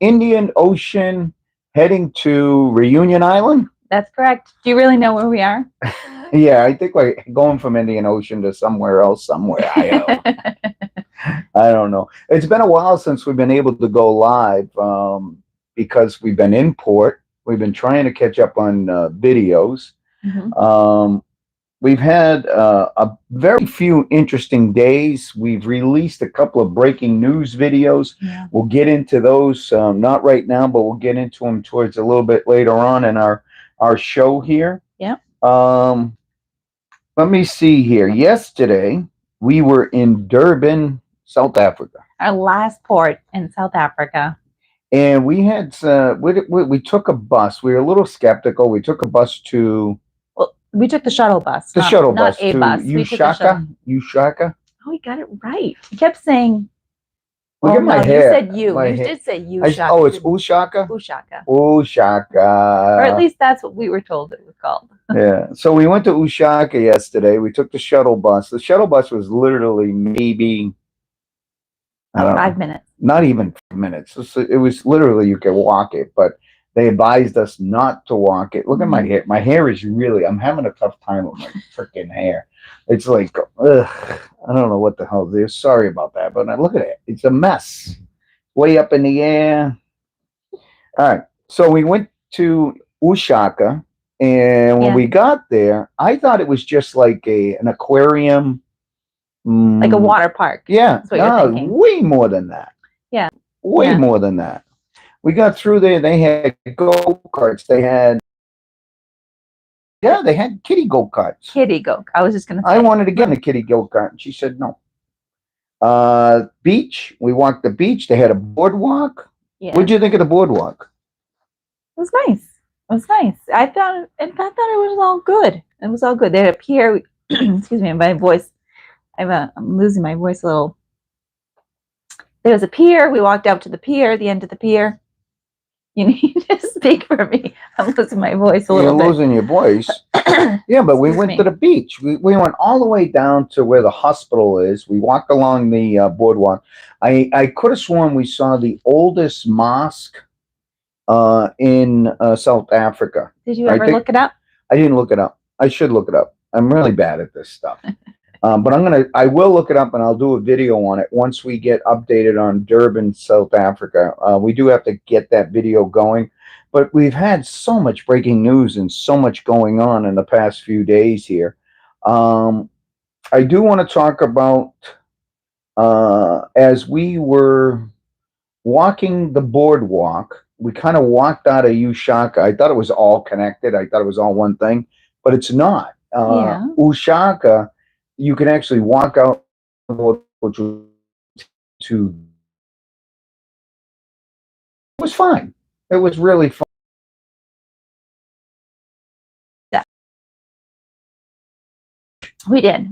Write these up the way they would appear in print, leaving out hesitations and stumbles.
Indian Ocean, heading to Reunion Island. That's correct. Do you really know where we are? Yeah, I think like going from Indian Ocean to somewhere else, somewhere. I don't know. It's been a while since we've been able to go live because we've been in port. We've been trying to catch up on videos. Mhm. We've had a very few interesting days. We've released a couple of breaking news videos. Yeah. We'll get into those, not right now, but we'll get into them towards a little bit later on in our show here. Yeah. Um, Let me see here. Yesterday, we were in Durban, South Africa. Our last port in South Africa. And we had we took a bus. We were a little skeptical. We took a bus to Well, we took the shuttle bus. the not, shuttle not bus a to bus. We took the shuttle. Ushaka. Oh, we got it right. You kept saying. Look Oh at my no, hair. you said you. My You hair. did say you. Oh, it's Ushaka. Ushaka. Ushaka. Or at least that's what we were told it was called. Yeah. So we went to Ushaka yesterday. We took the shuttle bus. The shuttle bus was literally maybe I don't know, 5 minutes. not even 5 minutes. It was literally you could walk it, but they advised us not to walk it. Look at my hair. My hair is really. I'm having a tough time with my freaking hair. It's like, ugh, I don't know what the hell it is. Sorry about that, but look at it. It's a mess. Way up in the air. All right. So we went to Ushaka, and when Yeah. we got there, I thought it was just like an aquarium. Like a water park. Yeah. That's what you're thinking. Way more than that. Yeah. Way more than that. We got through there. They had go-karts. They had kiddie go-karts. Kiddie go. I was just gonna say. I wanted to get in a kiddie go-kart, and she said no. Beach. We walked the beach. They had a boardwalk. Yeah. What'd you think of the boardwalk? It was nice. It was nice. I thought it was all good. It was all good. They had a pier. Excuse me, my voice. I'm losing my voice a little. There was a pier. We walked out to the pier, the end of the pier. You need to speak for me. I'm losing my voice a little bit. You're losing your voice. Yeah, but we went to the beach. We went all the way down to where the hospital is. We walked along the boardwalk. I could have sworn we saw the oldest mosque in South Africa. Did you ever look it up? I didn't look it up. I should look it up. I'm really bad at this stuff. But I will look it up, and I'll do a video on it once we get updated on Durban, South Africa. We do have to get that video going, but we've had so much breaking news and so much going on in the past few days here. I do want to talk about as we were walking the boardwalk, we kind of walked out of Ushaka. I thought it was all connected. I thought it was all one thing, but it's not. Ushaka, you can actually walk out to. It was fine. It was really fun. Yeah. We did.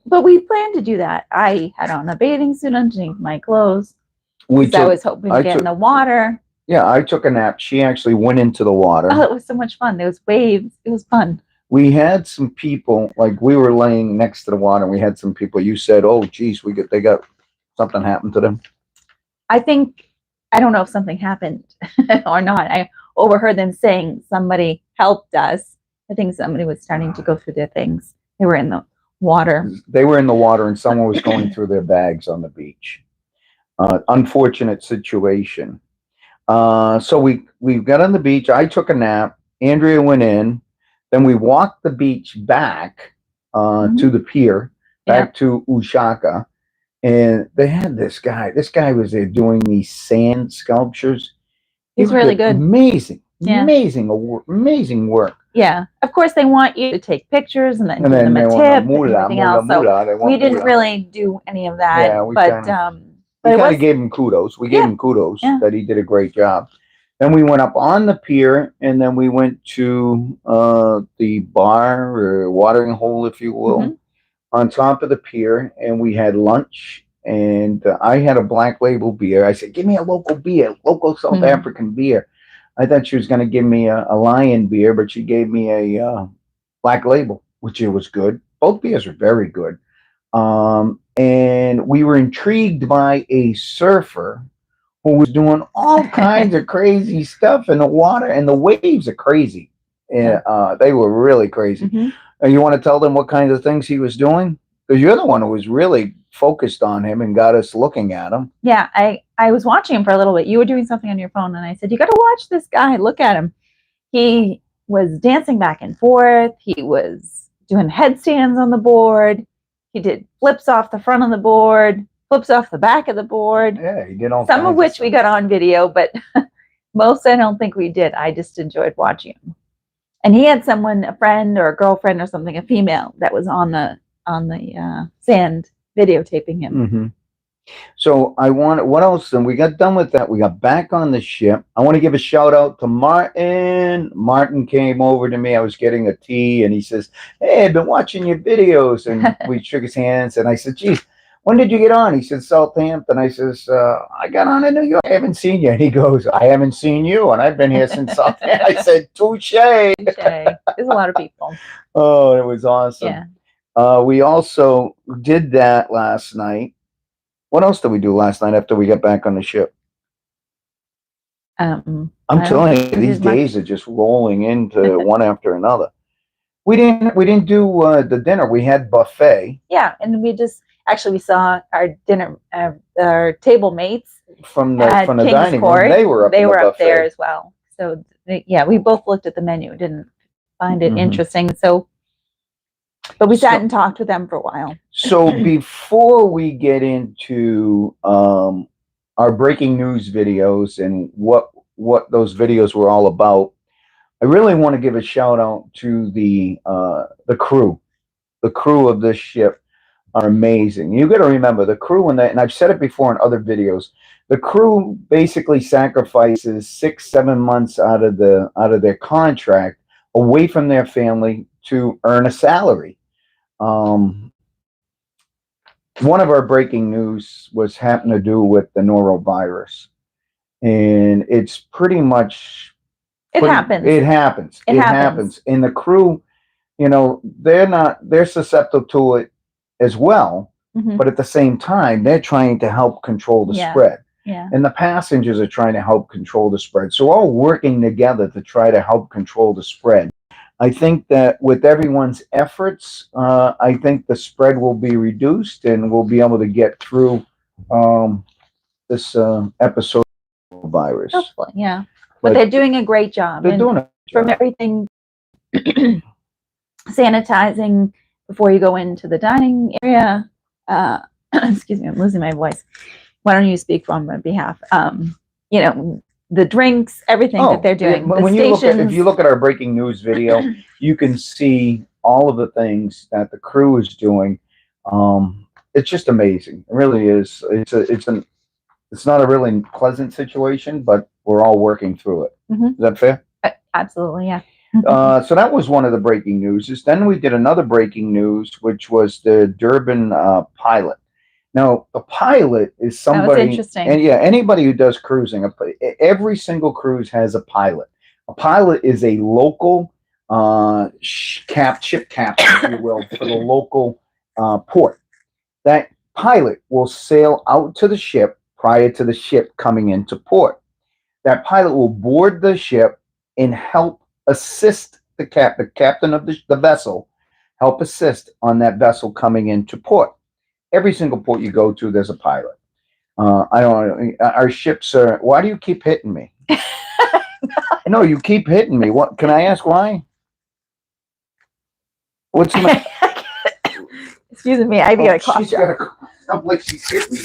But we planned to do that. I had on a bathing suit underneath my clothes. I was hoping to get in the water. Yeah, I took a nap. She actually went into the water. Oh, it was so much fun. There was waves. It was fun. We had some people, like we were laying next to the water, and we had some people. You said, "Oh, geez, they got something happened to them." I don't know if something happened or not. I overheard them saying somebody helped us. I think somebody was starting to go through their things. They were in the water. They were in the water, and someone was going through their bags on the beach. Unfortunate situation. So we got on the beach. I took a nap. Andrea went in. Then we walked the beach back to the pier, back to Ushaka, and they had this guy. This guy was there doing these sand sculptures. He's really good. Amazing, amazing work. Yeah, of course they want you to take pictures and then give them a tip and everything else. So we didn't really do any of that. Yeah, we kind of gave him kudos. We gave him kudos that he did a great job. Then we went up on the pier, and then we went to the bar or watering hole, if you will, on top of the pier, and we had lunch. And I had a black label beer. I said, "Give me a local beer, local South African beer." I thought she was going to give me a Lion beer, but she gave me a black label, which it was good. Both beers are very good. And we were intrigued by a surfer who was doing all kinds of crazy stuff in the water, and the waves are crazy. And they were really crazy. Mm-hmm. And you want to tell them what kinds of things he was doing? Because you're the one who was really focused on him and got us looking at him. Yeah, I was watching him for a little bit. You were doing something on your phone, and I said, "You got to watch this guy. Look at him. He was dancing back and forth. He was doing headstands on the board. He did flips off the front of the board, flips off the back of the board. Yeah, he did all Some kinds of which stuff. we got on video, but most I don't think we did. I just enjoyed watching him. And he had someone, a friend or a girlfriend or something, a female that was on the sand videotaping him. Mm-hmm. So what else? And we got done with that. We got back on the ship. I want to give a shout out to Martin. Martin came over to me. I was getting a tea, and he says, "Hey, I've been watching your videos." And we shook his hands, and I said, "Geez, when did you get on?" He said, "Southampton." I says, "I got on in New York. I haven't seen you." And he goes, "I haven't seen you, and I've been here since Southampton." I said, "Touche." There's a lot of people. Oh, it was awesome. Yeah. We also did that last night. What else did we do last night after we got back on the ship? I'm telling you, these days are just rolling into one after another. We didn't do the dinner. We had buffet. Yeah, and we saw our dinner, our table mates from the dining room. They were up there as well. So we both looked at the menu, didn't find it interesting. So, but we sat and talked with them for a while. So before we get into our breaking news videos and what those videos were all about, I really want to give a shout out to the crew. The crew of this ship are amazing. You got to remember the crew, and I've said it before in other videos. The crew basically sacrifices 6-7 months out of their contract away from their family to earn a salary. One of our breaking news was having to do with the norovirus, and it's pretty much it happens. It happens. And the crew, they're susceptible to it as well, but at the same time, they're trying to help control the spread. Yeah. And the passengers are trying to help control the spread. So we're all working together to try to help control the spread. I think that with everyone's efforts, I think the spread will be reduced and we'll be able to get through this episode of virus. Hopefully, yeah. But they're doing a great job. They're doing it. From everything, sanitizing before you go into the dining area. Excuse me, I'm losing my voice. Why don't you speak on my behalf? The drinks, everything that they're doing. If you look at our breaking news video, you can see all of the things that the crew is doing. It's just amazing. It really is. It's not a really pleasant situation, but we're all working through it. Is that fair? Absolutely, yeah. So that was one of the breaking news. Then we did another breaking news, which was the Durban pilot. Now, a pilot is somebody, that was interesting. And anybody who does cruising, every single cruise has a pilot. A pilot is a local ship captain, if you will, for the local port. That pilot will sail out to the ship prior to the ship coming into port. That pilot will board the ship and help assist the captain of the vessel, help assist on that vessel coming into port. Every single port you go to, there's a pilot. I don't know. Our ships are. Why do you keep hitting me? No, you keep hitting me. What? Can I ask why? What's my? Excuse me. I got a cough. She's got a. I'm like she's hit me.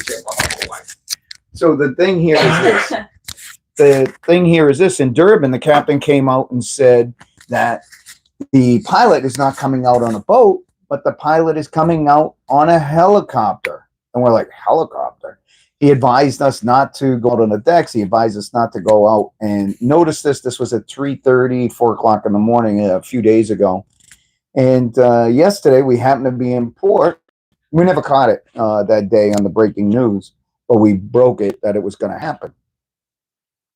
So the thing here is this. The thing here is this. In Durban, the captain came out and said that the pilot is not coming out on a boat, but the pilot is coming out on a helicopter. And we're like, helicopter? He advised us not to go out on the decks. He advised us not to go out. And notice this was at 3:30, 4 o'clock in the morning a few days ago. And yesterday we happened to be in port. We never caught it that day on the breaking news, but we broke it that it was going to happen.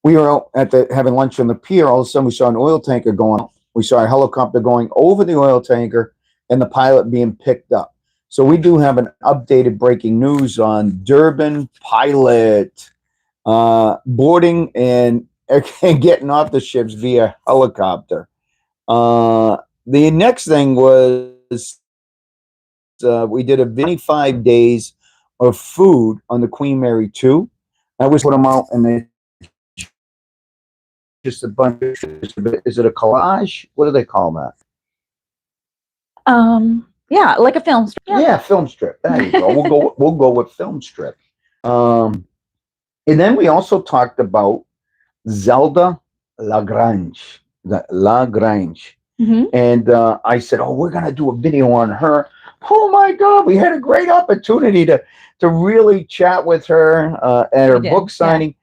We were out having lunch on the pier. All of a sudden we saw an oil tanker going. We saw a helicopter going over the oil tanker and the pilot being picked up. So we do have an updated breaking news on Durban pilot. boarding and getting off the ships via helicopter. The next thing was we did a video 25 days of food on the Queen Mary 2. I was put them out, and it's just a bunch of pictures. Is it a collage? What do they call that? Yeah, like a film strip. Yeah, film strip. There you go. We'll go with film strip. And then we also talked about Zelda Lagrange. Lagrange. Mm-hmm. And I said, "Oh, we're gonna do a video on her." Oh my God, we had a great opportunity to really chat with her at her book signing. Yeah.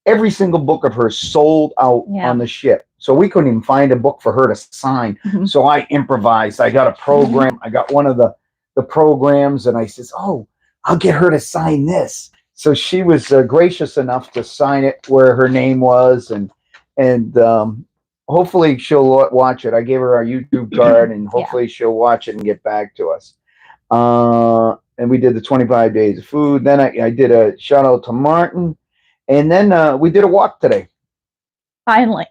Every single book of hers sold out on the ship, so we couldn't even find a book for her to sign. Mm-hmm. So I improvised. I got a program. I got one of the programs, and I says, "Oh, I'll get her to sign this." So she was gracious enough to sign it where her name was, and hopefully she'll watch it. I gave her our YouTube card, and hopefully she'll watch it and get back to us. And we did the 25 days of food. Then I did a shout out to Martin. And then we did a walk today. Finally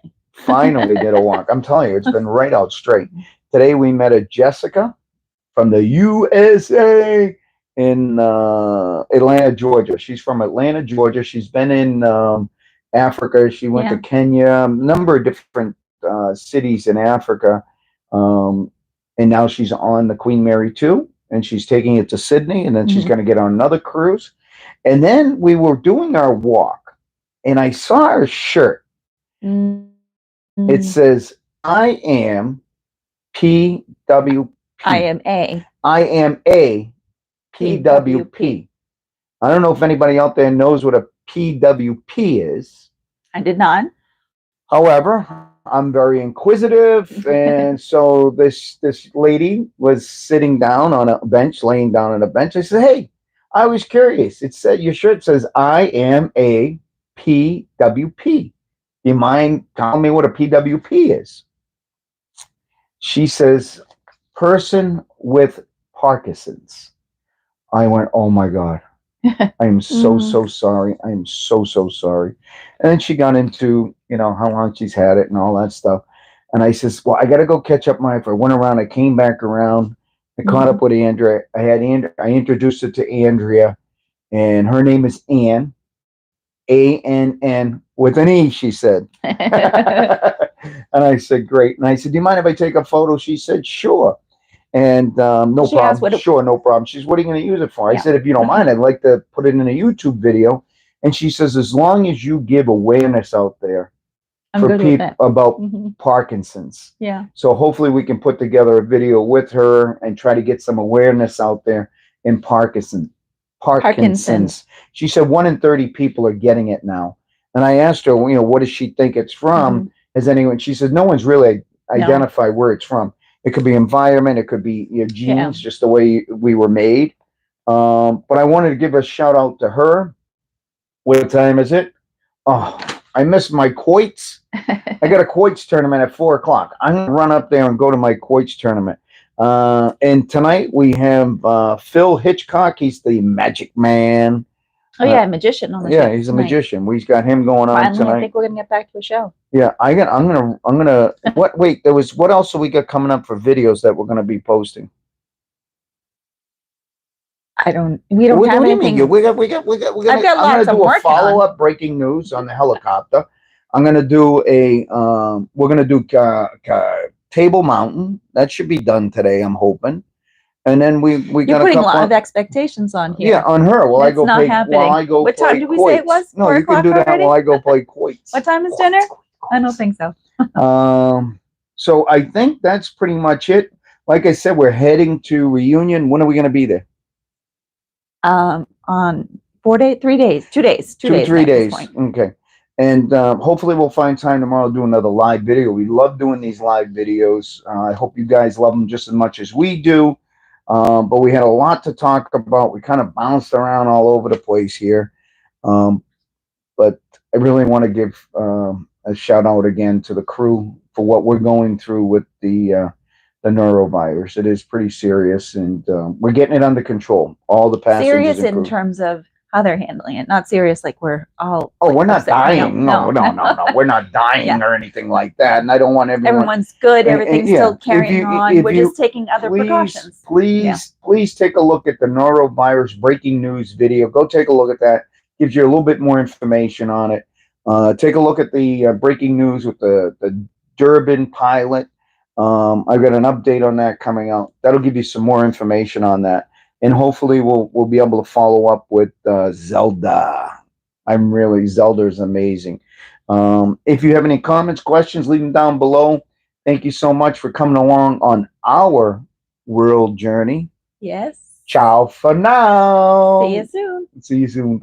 did a walk. I'm telling you, it's been right out straight. Today we met a Jessica from the USA in Atlanta, Georgia. She's from Atlanta, Georgia. She's been in Africa. She went to Kenya, a number of different cities in Africa. And now she's on the Queen Mary 2, and she's taking it to Sydney, and then she's going to get on another cruise. And then we were doing our walk, and I saw her shirt. It says, "I am PWP. I am a PWP." I don't know if anybody out there knows what a PWP is. I did not. However, I'm very inquisitive, and so this lady was sitting down on a bench, laying down on a bench. I said, "Hey, I was curious. It said your shirt says I am a PWP. Do you mind telling me what a PWP is?" She says, "Person with Parkinson's." I went, "Oh my God. I am so sorry. I am so sorry." And then she got into, how long she's had it and all that stuff. And I says, "Well, I got to go catch up my." I went around. I came back around. I caught up with Andrea. I introduced her to Andrea, and her name is Ann, ANN with an E. She said, and I said, "Great." And I said, "Do you mind if I take a photo?" She said, "Sure." And no problem. Sure, no problem. She's, "What are you going to use it for?" I said, "If you don't mind, I'd like to put it in a YouTube video." And she says, "As long as you give awareness out there for people about Parkinson's." Yeah. So hopefully we can put together a video with her and try to get some awareness out there in Parkinson's. She said 1 in 30 people are getting it now. And I asked her, what does she think it's from? Has anyone? She said no one's really identified where it's from. It could be environment. It could be your genes, just the way we were made. But I wanted to give a shout out to her. What time is it? Oh, I missed my quoits. I got a quoits tournament at 4:00. I'm going to run up there and go to my quoits tournament. And tonight we have Phil Hitchcock. He's the magic man. Oh yeah, magician on the show. Yeah, he's a magician. We've got him going on tonight. I think we're gonna get back to a show. Yeah, I'm gonna. Wait, what else have we got coming up for videos that we're gonna be posting? We don't have anything. We got. I've got lots. I'm gonna do a follow-up breaking news on the helicopter. I'm gonna do we're gonna do Table Mountain. That should be done today, I'm hoping. And then we got putting a lot of expectations on here. Yeah, on her. Well, I go play. While I go. What time did we say it was? No, you can do that while I go play quoits. What time is dinner? I don't think so. So I think that's pretty much it. Like I said, we're heading to Reunion. When are we going to be there? On 4 days, 3 days, 2 days, 3 days. Okay. And hopefully we'll find time tomorrow to do another live video. We love doing these live videos. I hope you guys love them just as much as we do. But we had a lot to talk about. We kind of bounced around all over the place here. But I really want to give a shout out again to the crew for what we're going through with the neurovirus. It is pretty serious, and we're getting it under control. All the passengers. Serious in terms of how they're handling it. Not serious, like we're all. Oh, like, we're not upset. dying. No. We're not dying Yeah. or anything like that. And I don't want Everyone's good. Everything's still carrying on. We're just taking other precautions. Please take a look at the norovirus breaking news video. Go take a look at that. Gives you a little bit more information on it. Take a look at the breaking news with the Durban pilot. I've got an update on that coming out. That'll give you some more information on that. And hopefully we'll be able to follow up with Zelda. Zelda's amazing. If you have any comments, questions, leave them down below. Thank you so much for coming along on our world journey. Yes. Ciao for now. See you soon. See you soon.